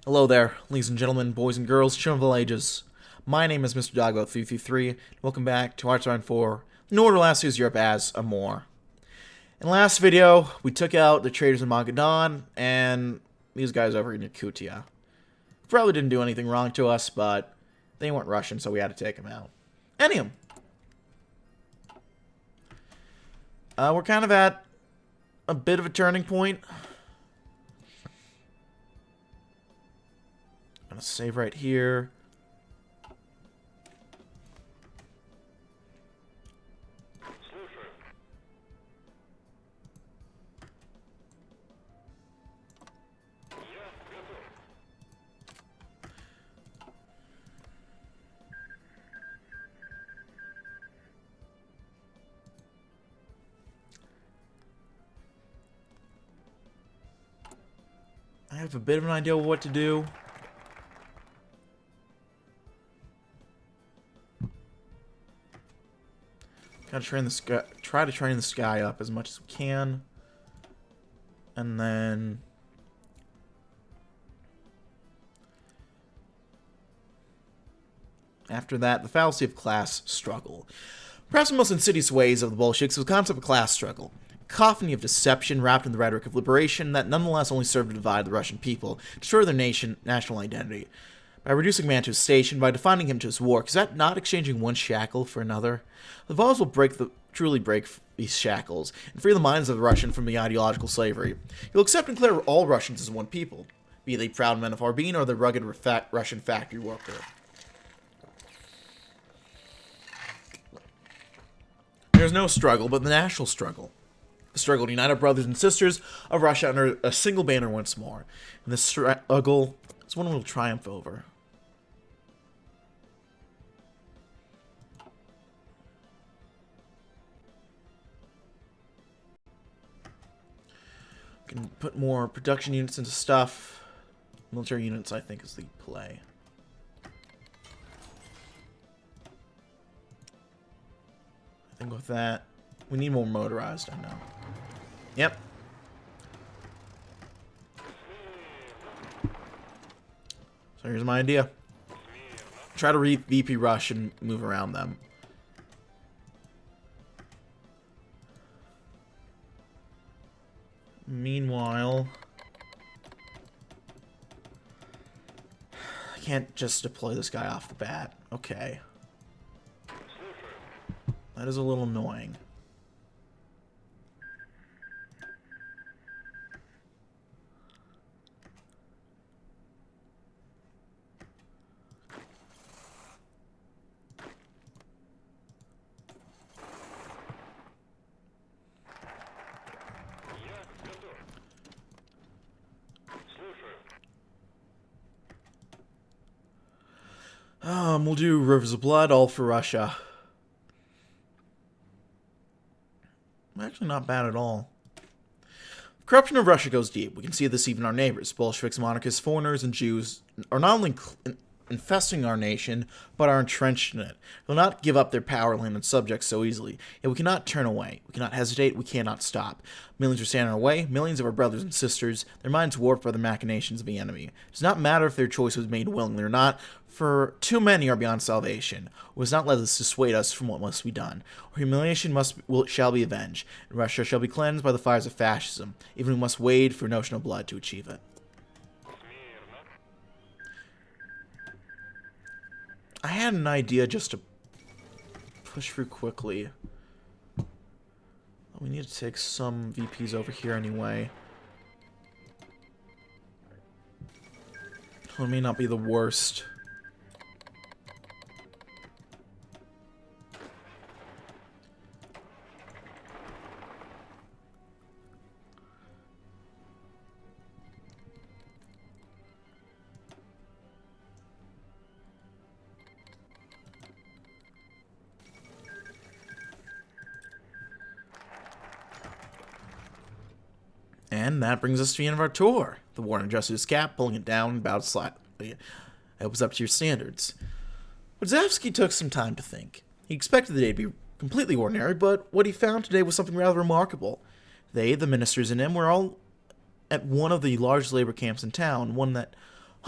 Hello there, ladies and gentlemen, boys and girls, children of all ages. My name is Mr. Doggo333, and welcome back to Hearthstone 4, in order last year's Europe as Amur. In the last video, we took out the traders in Magadan, and these guys over in Yakutia. Probably didn't do anything wrong to us, but they weren't Russian, so we had to take them out. Anyhow, we're kind of at a bit of a turning point. I'm gonna save right here. I have a bit of an idea of what to do. Gotta train the sky, try to train the sky up as much as we can. And then after that, the fallacy of class struggle. Perhaps the most insidious ways of the Bolsheviks was the concept of class struggle. A cacophony of deception wrapped in the rhetoric of liberation that nonetheless only served to divide the Russian people, destroy their national identity. By reducing man to his station, by defining him to his work, is that not exchanging one shackle for another? The Vols will truly break these shackles, and free the minds of the Russian from the ideological slavery. He'll accept and declare all Russians as one people, be they proud men of Harbin or the rugged Russian factory worker. There's no struggle but the national struggle. The struggle to unite our brothers and sisters of Russia under a single banner once more. And this struggle is one we'll triumph over. We can put more production units into stuff. Military units, I think, is the play. I think with that, we need more motorized, I know. Yep. So here's my idea. Try to VP rush and move around them. Meanwhile, I can't just deploy this guy off the bat. Okay. That is a little annoying. We'll do Rivers of Blood, all for Russia. Actually, not bad at all. The corruption of Russia goes deep. We can see this even in our neighbors. Bolsheviks, monarchists, foreigners, and Jews are not only infesting our nation, but are entrenched in it. They will not give up their power, land, and subjects so easily. Yet we cannot turn away. We cannot hesitate. We cannot stop. Millions are standing in our way. Millions of our brothers and sisters. Their minds warped by the machinations of the enemy. It does not matter if their choice was made willingly or not, for too many are beyond salvation. We must not let this dissuade us from what must be done. Our humiliation shall be avenged, and Russia shall be cleansed by the fires of fascism, even we must wade for notional blood to achieve it. I had an idea just to push through quickly. We need to take some VPs over here anyway. It may not be the worst. And that brings us to the end of our tour. The warden adjusted his cap, pulling it down about slightly. It was up to your standards. Wadzewski took some time to think. He expected the day to be completely ordinary, but what he found today was something rather remarkable. They, the ministers and him, were all at one of the largest labor camps in town, one that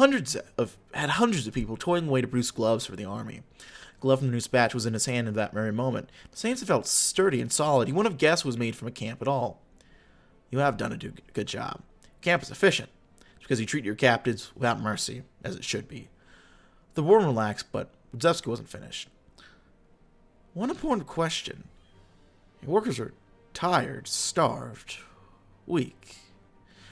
had hundreds of people toiling away to produce gloves for the army. A glove from the new batch was in his hand at that very moment. The Saints felt sturdy and solid. He wouldn't have guessed it was made from a camp at all. You have done a good job. Camp is efficient. It's because you treat your captives without mercy, as it should be. The war relaxed, but Rudzewski wasn't finished. One important question. Your workers are tired, starved, weak.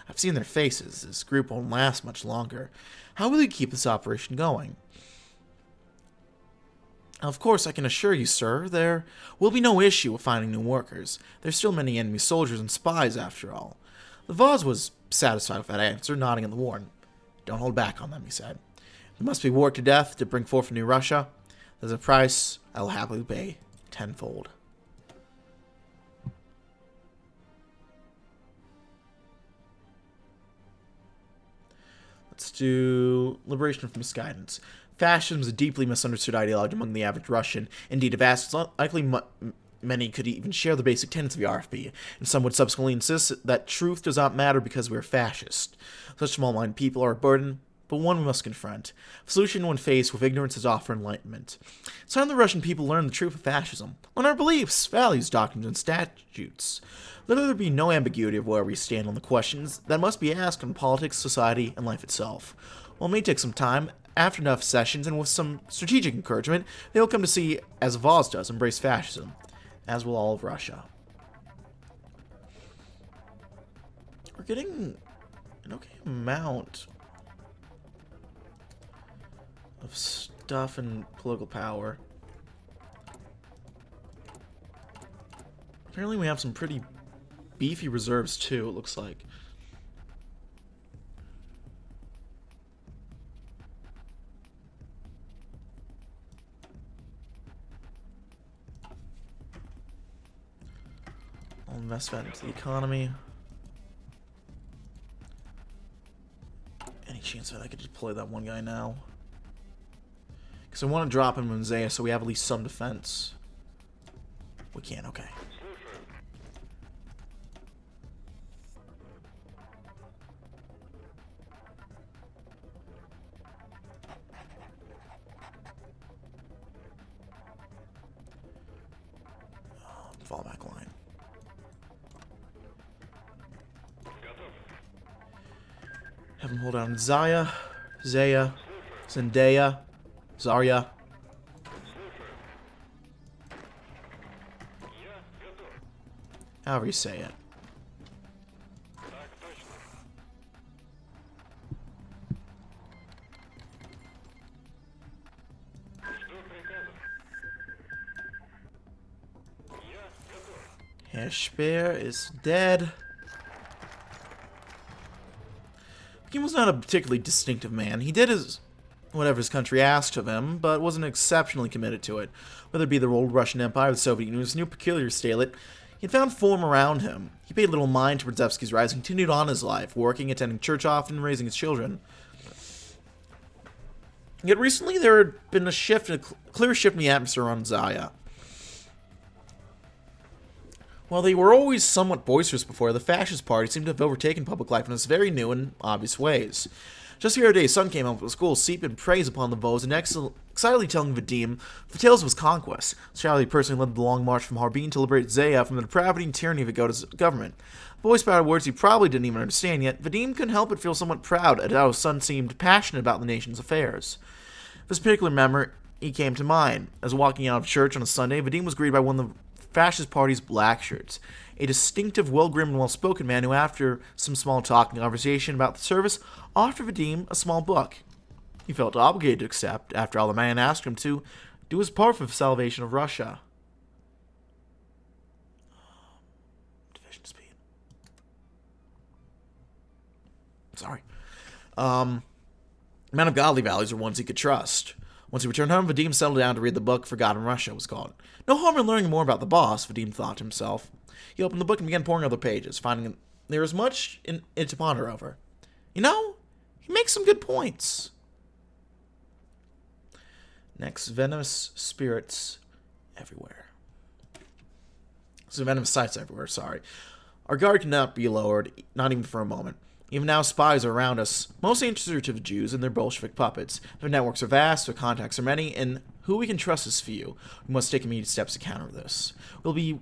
I've seen their faces. This group won't last much longer. How will you keep this operation going? Of course, I can assure you, sir, there will be no issue with finding new workers. There's still many enemy soldiers and spies, after all. The Vaz was satisfied with that answer, nodding at the warden. Don't hold back on them, he said. There must be worked to death to bring forth a new Russia. There's a price I will happily pay tenfold. Let's do liberation from misguidance. Fascism is a deeply misunderstood ideology among the average Russian. Indeed, if asked, it's unlikely many could even share the basic tenets of the RFP, and some would subsequently insist that truth does not matter because we are fascist. Such small-minded people are a burden, but one we must confront. A solution when faced with ignorance is offer enlightenment. It's time the Russian people learn the truth of fascism, learn our beliefs, values, doctrines, and statutes. Let there be no ambiguity of where we stand on the questions that must be asked on politics, society, and life itself. While it may take some time, after enough sessions and with some strategic encouragement, they will come to see, as Vaz does, embrace fascism, as will all of Russia. We're getting an okay amount of stuff and political power. Apparently we have some pretty beefy reserves too, it looks like. I'll invest that into the economy. Any chance that I could deploy that one guy now? Because I want to drop him in Zaya so we have at least some defense. We can, okay. Fallback line. Have him hold down Zaya, Zendaya, Zarya. However you say it. Herr Speer is dead. He was not a particularly distinctive man. He did whatever his country asked of him, but wasn't exceptionally committed to it. Whether it be the old Russian Empire or the Soviet Union's new peculiar statelet, he had found form around him. He paid little mind to Rudzewski's rise and continued on his life, working, attending church often, and raising his children. Yet recently there had been a clear shift in the atmosphere on Zaya. While they were always somewhat boisterous before, the fascist party seemed to have overtaken public life in its very new and obvious ways. Just the other day, his son came home from school, seeped in praise upon the Vos, and excitedly telling Vadim the tales of his conquest. Charlie personally led the long march from Harbin to liberate Zaya from the depravity and tyranny of Yagoda's government. The boy spouted words he probably didn't even understand, yet Vadim couldn't help but feel somewhat proud at how his son seemed passionate about the nation's affairs. This particular memory came to mind. As walking out of church on a Sunday, Vadim was greeted by one of the fascist party's black shirts, a distinctive, well-groomed and well-spoken man who, after some small talk and conversation about the service, offered Vadim a small book. He felt obligated to accept. After all, the man asked him to do his part for the salvation of Russia. Division speed. Sorry. Men of godly values are ones he could trust. Once he returned home, Vadim settled down to read the book Forgotten Russia was called. No harm in learning more about the boss, Vadim thought to himself. He opened the book and began poring over the pages, finding there was much in it to ponder over. You know, he makes some good points. Next, venomous spirits everywhere. So venomous sights everywhere, sorry. Our guard cannot be lowered, not even for a moment. Even now, spies are around us, mostly interested to the Jews and their Bolshevik puppets. Their networks are vast, their contacts are many, and who we can trust is few. We must take immediate steps to counter this. We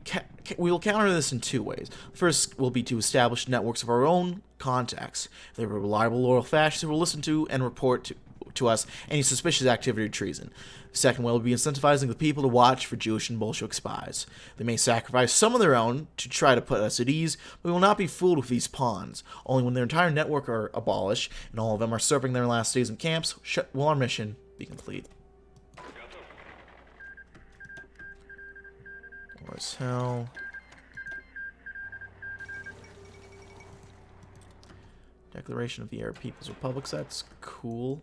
will counter this in two ways. First will be to establish networks of our own contacts. If they are reliable, loyal fascists who will listen to and report to us any suspicious activity or treason. Second way will be incentivizing the people to watch for Jewish and Bolshevik spies. They may sacrifice some of their own to try to put us at ease, but we will not be fooled with these pawns. Only when their entire network are abolished, and all of them are serving their last days in camps, will our mission be complete. War as hell. Declaration of the Arab People's Republic, so that's cool.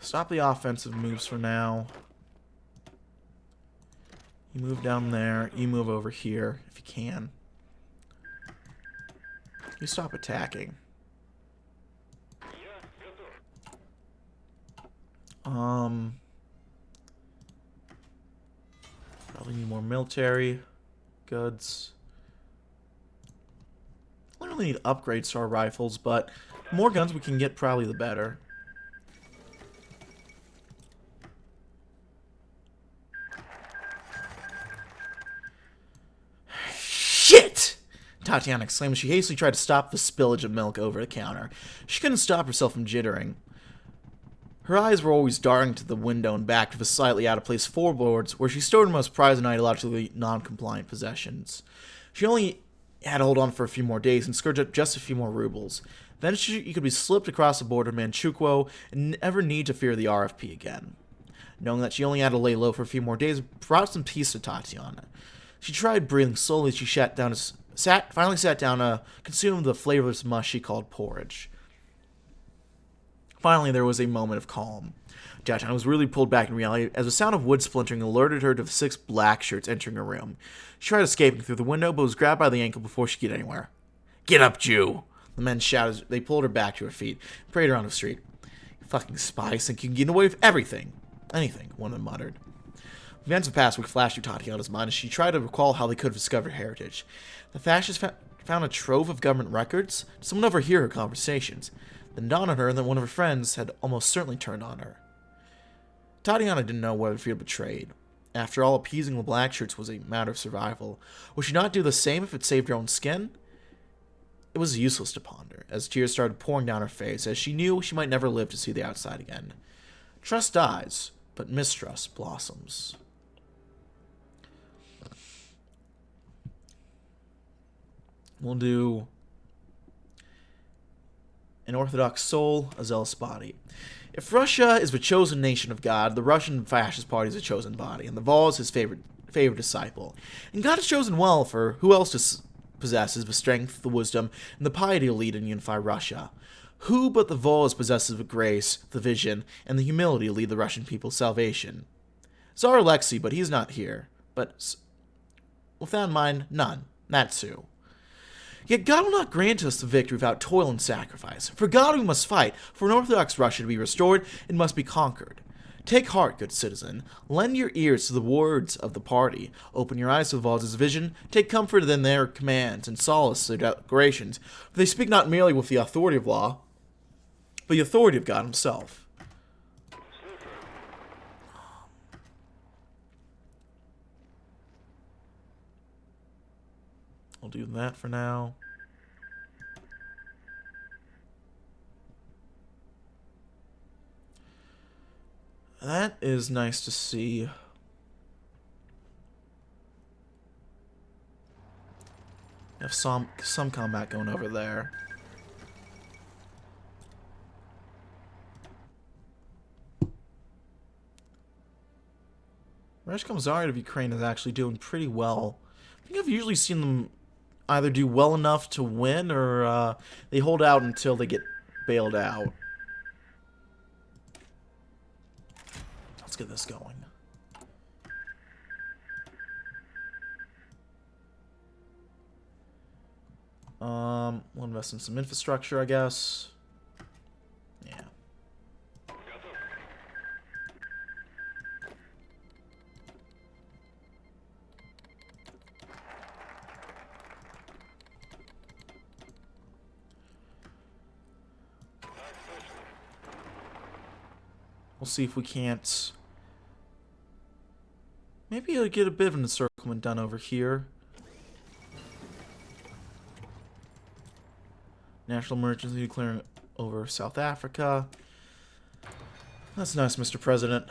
Stop the offensive moves for now. You move down there. You move over here if you can. You stop attacking. Probably need more military goods. We don't really need upgrades to our rifles, but the more guns we can get, probably the better. Shit! Tatiana exclaimed as she hastily tried to stop the spillage of milk over the counter. She couldn't stop herself from jittering. Her eyes were always darting to the window and back to the slightly out-of-place floorboards where she stored her most prized and ideologically non-compliant possessions. She only had to hold on for a few more days and scourge up just a few more rubles. Then she could be slipped across the border to Manchukuo and never need to fear the RFP again. Knowing that she only had to lay low for a few more days brought some peace to Tatiana. She tried breathing slowly as she finally sat down to consume the flavorless mush she called porridge. Finally, there was a moment of calm. Tatiana was really pulled back in reality as the sound of wood splintering alerted her to the 6 black shirts entering her room. She tried escaping through the window, but was grabbed by the ankle before she could get anywhere. "Get up, Jew!" The men shouted as they pulled her back to her feet and paraded her on the street. "You fucking spies think you can get away with everything." "Anything," one of them muttered. The events of the past week flashed through Tatiana's mind as she tried to recall how they could have discovered heritage. The fascists found a trove of government records? Did someone overhear her conversations? Then dawned on her that one of her friends had almost certainly turned on her. Tatiana didn't know whether to feel betrayed. After all, appeasing the black shirts was a matter of survival. Would she not do the same if it saved her own skin? It was useless to ponder, as tears started pouring down her face, as she knew she might never live to see the outside again. Trust dies, but mistrust blossoms. We'll do an orthodox soul, a zealous body. If Russia is the chosen nation of God, the Russian Fascist Party is a chosen body, and the Vol is his favorite disciple. And God has chosen well, for who else possesses the strength, the wisdom, and the piety to lead and unify Russia? Who but the Vol possesses the grace, the vision, and the humility to lead the Russian people's salvation? Tsar Alexei, but he's not here. But with that in mind, none. That's who. Yet God will not grant us the victory without toil and sacrifice. For God we must fight. For an Orthodox Russia to be restored, it must be conquered. Take heart, good citizen. Lend your ears to the words of the party. Open your eyes to the Vol's vision. Take comfort in their commands and solace their declarations. For they speak not merely with the authority of law, but the authority of God himself. I'll do that for now. That is nice to see. Have some combat going over there. Reshkom Zarya of Ukraine is actually doing pretty well. I think I've usually seen them either do well enough to win, or they hold out until they get bailed out. get this going. We'll invest in some infrastructure, I guess. Yeah. We'll see if we can't... Maybe I'll get a bit of an encirclement done over here. National emergency declaring over South Africa. That's nice, Mr. President.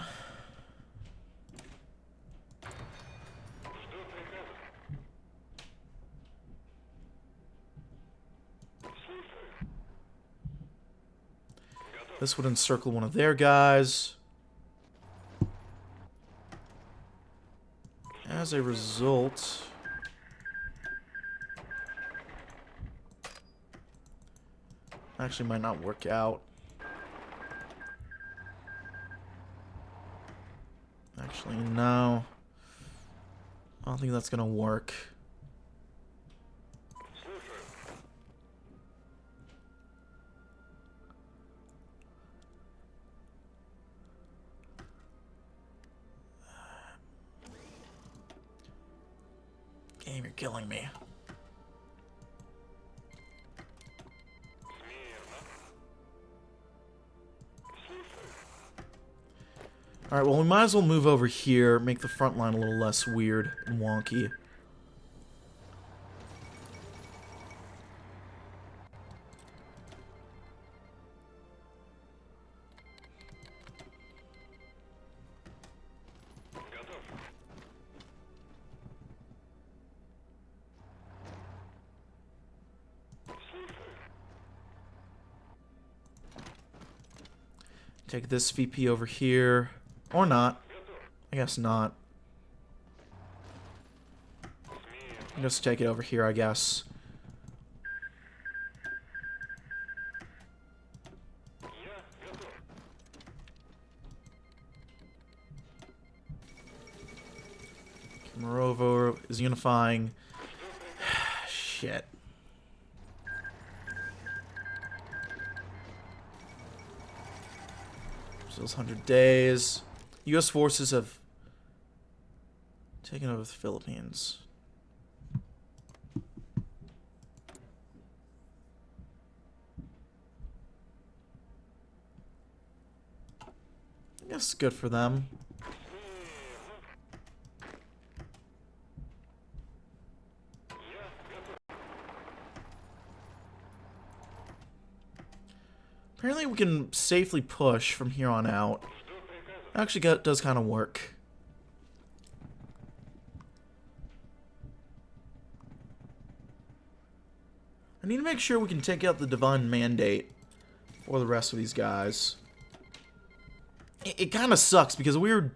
This would encircle one of their guys. As a result... Actually might not work out. Actually, no. I don't think that's gonna work. Game, you're killing me. Alright, well, we might as well move over here, make the front line a little less weird and wonky. Take this VP over here. Or not. I guess not. Just take it over here, I guess. Morovo is unifying. Shit. Brazil's 100 days. U.S. forces have taken over the Philippines. I guess good for them. Apparently we can safely push from here on out. Actually does kind of work. I need to make sure we can take out the Divine Mandate for the rest of these guys. It kind of sucks because I'm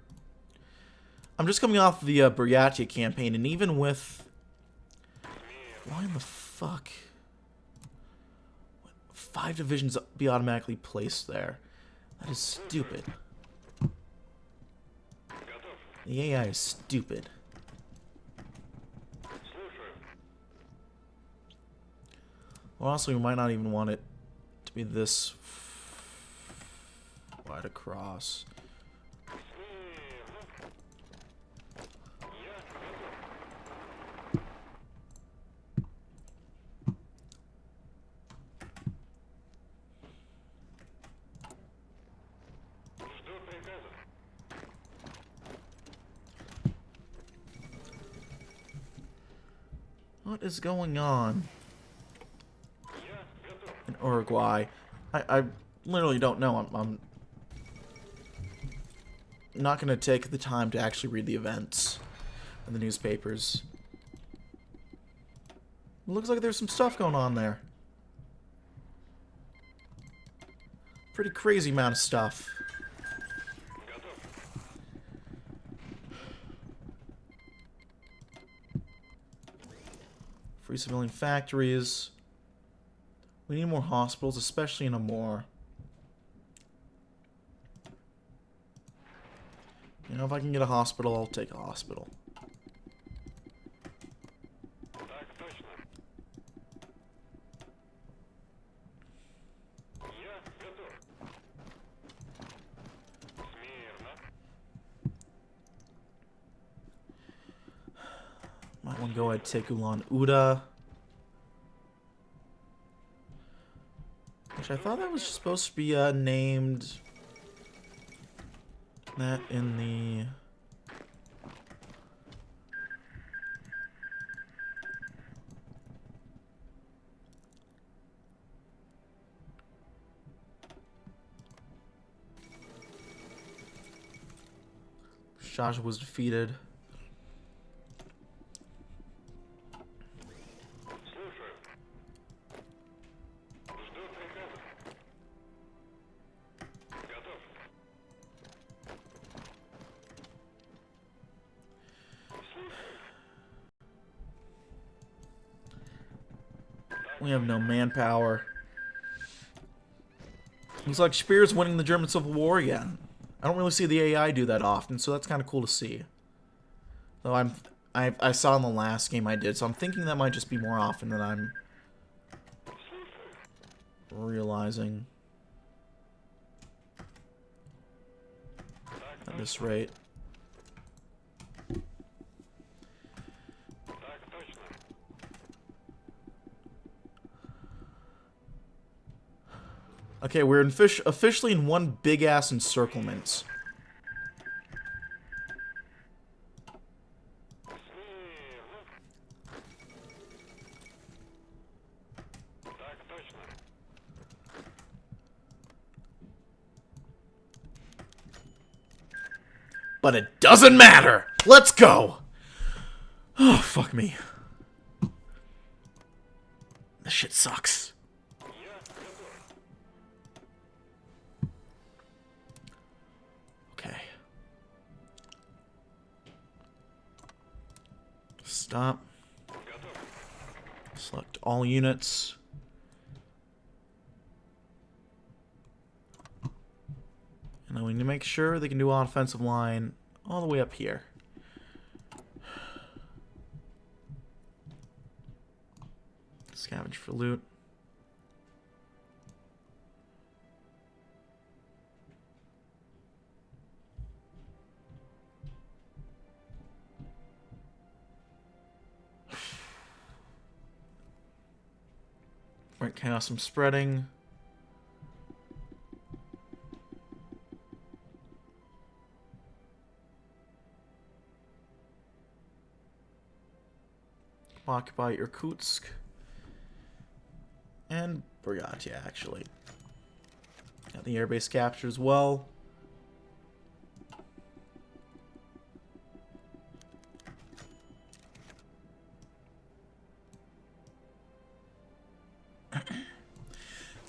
just coming off the Buryatia campaign, and even with... Why in the fuck? 5 divisions be automatically placed there? That is stupid. The AI is stupid. Well, also, we might not even want it to be this wide across. What is going on in Uruguay? I literally don't know. I'm not going to take the time to actually read the events in the newspapers. It looks like there's some stuff going on there. Pretty crazy amount of stuff. Free civilian factories. We need more hospitals, especially in Amur. You know, if I can get a hospital, I'll take a hospital. Might want to go ahead and take Ulan Uda. Which I thought that was supposed to be named that in the... Shasha was defeated. We have no manpower. Looks like Spear's winning the German Civil War again. I don't really see the AI do that often, so that's kind of cool to see. Though I saw in the last game I did, so I'm thinking that might just be more often than I'm realizing at this rate. Okay, we're officially in one big-ass encirclement. But it doesn't matter! Let's go! Oh, fuck me. This shit sucks. Okay. Stop. Select all units. And then we need to make sure they can do offensive line all the way up here. Scavenge for loot. Right, chaos I'm spreading. Occupy Irkutsk. And Buryatia, actually. Got the airbase captured as well.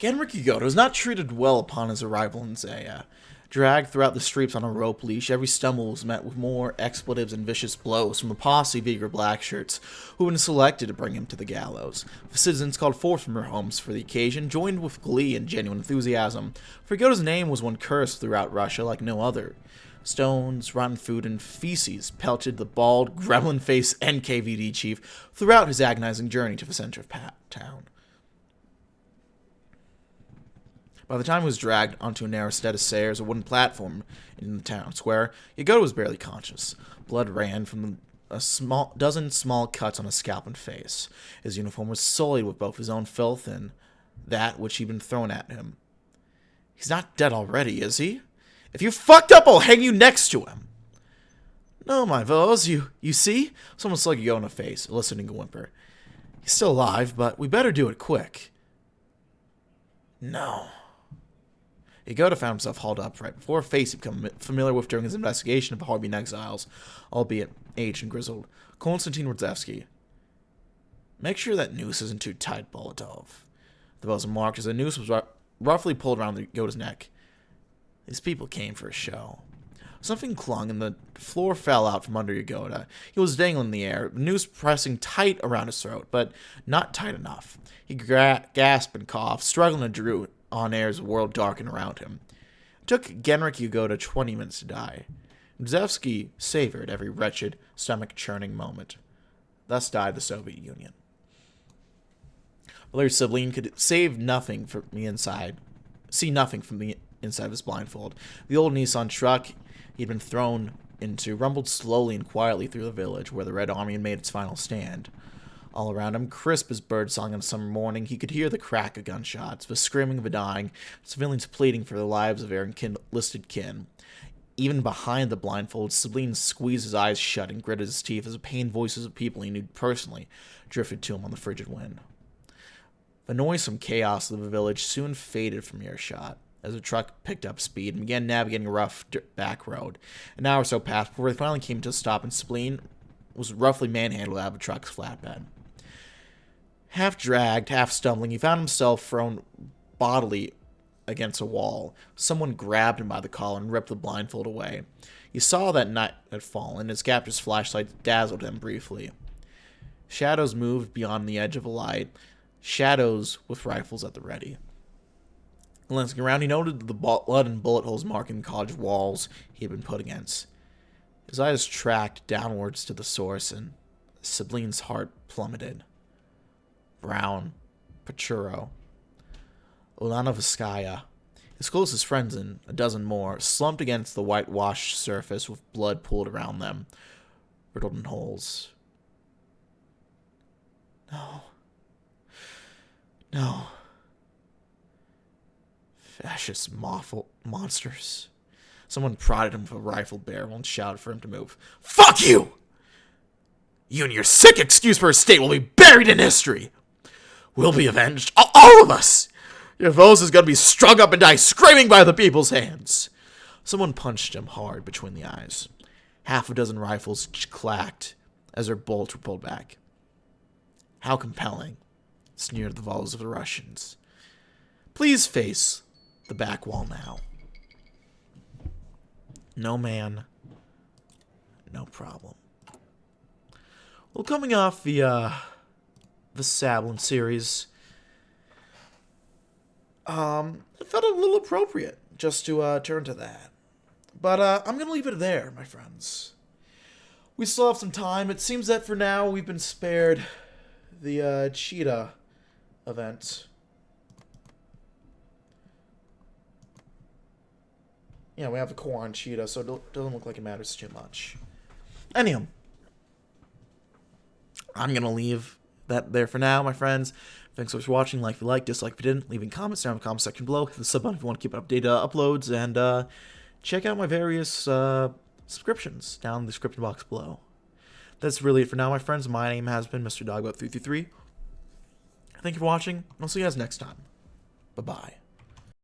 Genrik Yagoda was not treated well upon his arrival in Zaya. Dragged throughout the streets on a rope leash, every stumble was met with more expletives and vicious blows from a posse of eager blackshirts who had been selected to bring him to the gallows. The citizens called forth from their homes for the occasion joined with glee and genuine enthusiasm, for Yagoda's name was one cursed throughout Russia like no other. Stones, rotten food, and feces pelted the bald, gremlin-faced NKVD chief throughout his agonizing journey to the center of town. By the time he was dragged onto a narrow set of stairs, a wooden platform in the town square, Yagoda was barely conscious. Blood ran from a dozen small cuts on his scalp and face. His uniform was sullied with both his own filth and that which had been thrown at him. He's not dead already, is he? If you fucked up, I'll hang you next to him. No, my vos, you see? Someone slugged Yagoda in the face, eliciting a whimper. He's still alive, but we better do it quick. No. Yagoda found himself hauled upright before a face he'd become familiar with during his investigation of the Harbin exiles, albeit aged and grizzled. Konstantin Radzevsky. Make sure that noose isn't too tight, Bolotov. The bells were marked as the noose was roughly pulled around Yagoda's neck. These people came for a show. Something clung, and the floor fell out from under Yagoda. He was dangling in the air, the noose pressing tight around his throat, but not tight enough. He gasped and coughed, struggling to drew on air as the world darkened around him. It took Genrik Yagoda 20 minutes to die. Drzevsky savored every wretched, stomach-churning moment. Thus died the Soviet Union. Valery Siblin could see nothing from the inside of his blindfold. The old Nissan truck he'd been thrown into rumbled slowly and quietly through the village where the Red Army had made its final stand. All around him, crisp as birdsong on a summer morning, he could hear the crack of gunshots, the screaming of the dying, civilians pleading for the lives of their enlisted kin. Even behind the blindfold, Siblin squeezed his eyes shut and gritted his teeth as the pained voices of people he knew personally drifted to him on the frigid wind. The noisome chaos of the village soon faded from earshot as the truck picked up speed and began navigating a rough back road. An hour or so passed before they finally came to a stop, and Siblin was roughly manhandled out of the truck's flatbed. Half dragged, half stumbling, he found himself thrown bodily against a wall. Someone grabbed him by the collar and ripped the blindfold away. He saw that night had fallen. His captor's flashlight dazzled him briefly. Shadows moved beyond the edge of the light, shadows with rifles at the ready. Glancing around, he noted the blood and bullet holes marking the college walls he had been put against. His eyes tracked downwards to the source, and Siblin's heart plummeted. Brown, Pachuro, Ulanovoskaya, his closest friends and a dozen more, slumped against the whitewashed surface with blood pooled around them, riddled in holes. No. Fascist monsters. Someone prodded him with a rifle barrel and shouted for him to move. Fuck you! You and your sick excuse for a state will be buried in history. We'll be avenged. All of us! Your foes is going to be strung up and die screaming by the people's hands. Someone punched him hard between the eyes. Half a dozen rifles clacked as their bolts were pulled back. How compelling, sneered the voices of the Russians. Please face the back wall now. No man, no problem. Well, coming off the Sablin series, it felt a little appropriate just to turn to that. But I'm going to leave it there, my friends. We still have some time. It seems that for now we've been spared the cheetah event. Yeah, we have the core on cheetah, so it doesn't look like it matters too much. Anyhow, I'm going to leave that there for now, my friends. Thanks so much for watching. Like if you liked, dislike if you didn't. Leaving comments down in the comment section below. Hit the sub button if you want to keep updated uploads. And check out my various subscriptions down in the description box below. That's really it for now, my friends. My name has been Mr. Dogbot333. Thank you for watching, and I'll see you guys next time. Bye-bye.